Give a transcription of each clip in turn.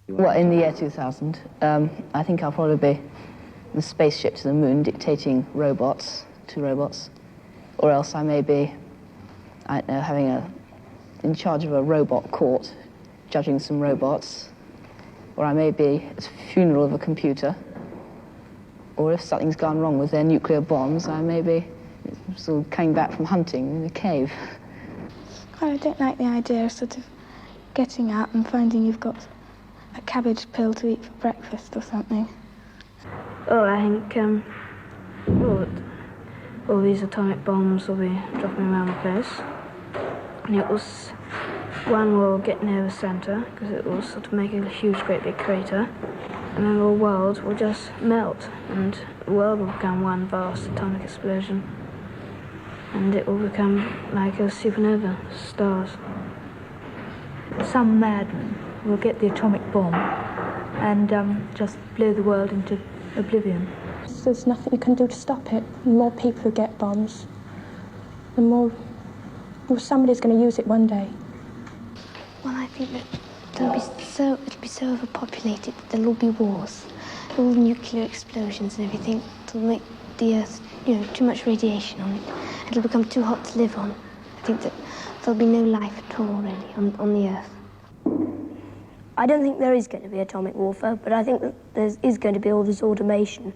Well, in the year 2000, I think I'll probably be the spaceship to the moon dictating robots to robots, or else I may be, I don't know, in charge of a robot court, judging some robots, or I may be at the funeral of a computer, or if something's gone wrong with their nuclear bombs, I may be sort of coming back from hunting in a cave. I don't like the idea of sort of getting out and finding you've got a cabbage pill to eat for breakfast or something. Oh, I think all these atomic bombs will be dropping around the place. And one will get near the centre, because it will sort of make a huge, great big crater. And then the world will just melt, and the world will become one vast atomic explosion. And it will become like a supernova, stars. Some madman will get the atomic bomb and just blow the world into oblivion. There's nothing you can do to stop it. The more people who get bombs, the more somebody's going to use it one day. Well, I think that it'll be so overpopulated that there'll all be wars, all nuclear explosions and everything. It'll make the Earth, too much radiation on it. It'll become too hot to live on. I think that there'll be no life at all, really, on the Earth. I don't think there is going to be atomic warfare, but I think that there is going to be all this automation.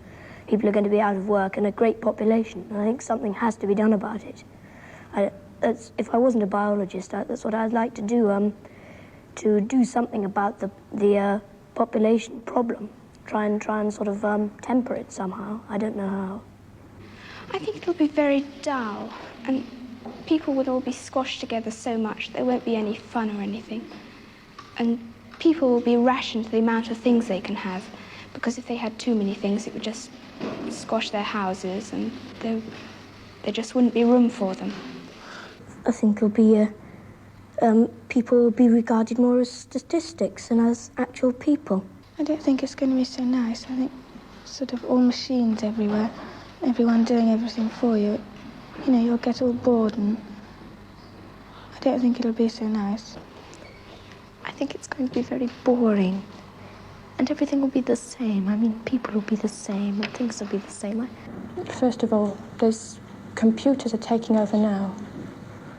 People are going to be out of work and a great population, and I think something has to be done about it. If I wasn't a biologist, that's what I'd like to do something about the population problem. Try and sort of temper it somehow. I don't know how. I think it'll be very dull, and people would all be squashed together so much there won't be any fun or anything. And people will be rationed to the amount of things they can have, because if they had too many things, it would just squash their houses, and there just wouldn't be room for them. I think it'll be people will be regarded more as statistics than as actual people. I don't think it's going to be so nice. I think sort of all machines everywhere, everyone doing everything for you. You'll get all bored, and I don't think it'll be so nice. I think it's going to be very boring, and everything will be the same. I mean, people will be the same, and things will be the same. First of all, computers are taking over now.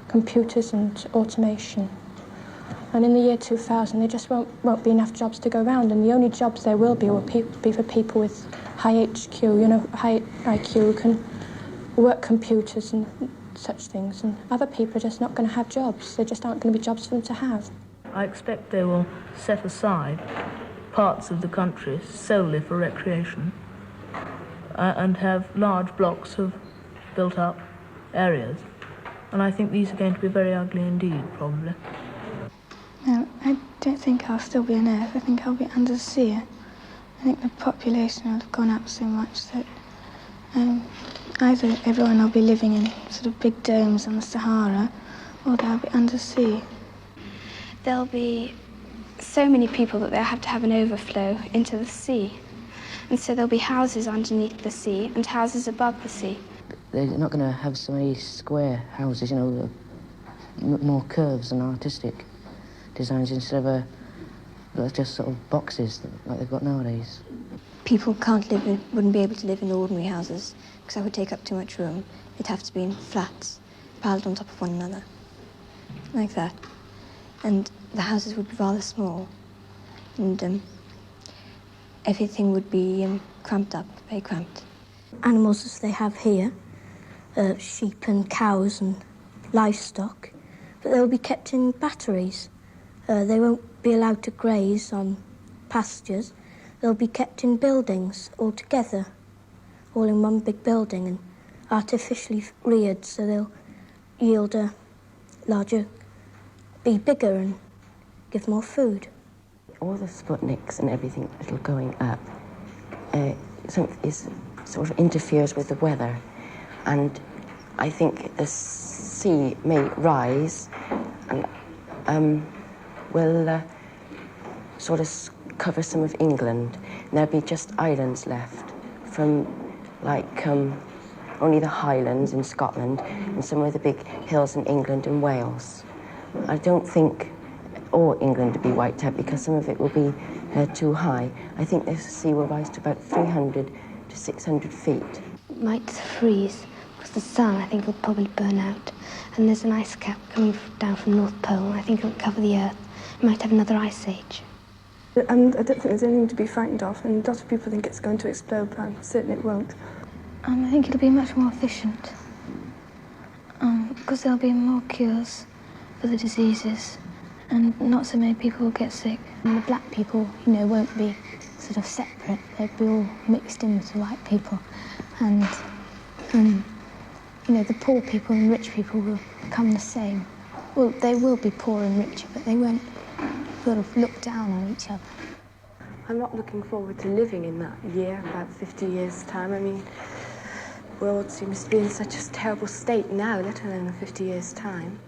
Computers and automation. And in the year 2000, there just won't be enough jobs to go around, and the only jobs there will be for people with high HQ, high IQ, who can work computers and such things. And other people are just not going to have jobs. There just aren't going to be jobs for them to have. I expect they will set aside parts of the country solely for recreation and have large blocks of built-up areas. And I think these are going to be very ugly indeed, probably. No, I don't think I'll still be on Earth. I think I'll be under the sea. I think the population will have gone up so much that either everyone will be living in sort of big domes on the Sahara, or they'll be under the sea. There'll be so many people that they'll have to have an overflow into the sea. And so there'll be houses underneath the sea and houses above the sea. They're not going to have so many square houses, more curves and artistic designs instead of just sort of boxes like they've got nowadays. People wouldn't be able to live in ordinary houses because that would take up too much room. They'd have to be in flats, piled on top of one another, like that. And the houses would be rather small, and everything would be cramped up, very cramped. Animals as they have here, sheep and cows and livestock, but they'll be kept in batteries. They won't be allowed to graze on pastures. They'll be kept in buildings all together, all in one big building, and artificially reared, so they'll yield a larger, be bigger and give more food. All the Sputniks and everything that are going up sort of interferes with the weather, and I think the sea may rise and will sort of cover some of England, and there'll be just islands left from only the Highlands in Scotland and some of the big hills in England and Wales. I don't think or England to be wiped out because some of it will be too high. I think the sea will rise to about 300 to 600 feet. It might freeze because the sun, I think, will probably burn out. And there's an ice cap coming down from North Pole. I think it will cover the Earth. It might have another ice age. And I don't think there's anything to be frightened of, and a lot of people think it's going to explode, but I'm certain it won't. I think it'll be much more efficient because there'll be more cures for the diseases and not so many people will get sick. And the black people, won't be sort of separate. They'll be all mixed in with the white people. And, the poor people and rich people will become the same. Well, they will be poor and richer, but they won't sort of look down on each other. I'm not looking forward to living in that year, about 50 years' time. I mean, the world seems to be in such a terrible state now, let alone 50 years' time.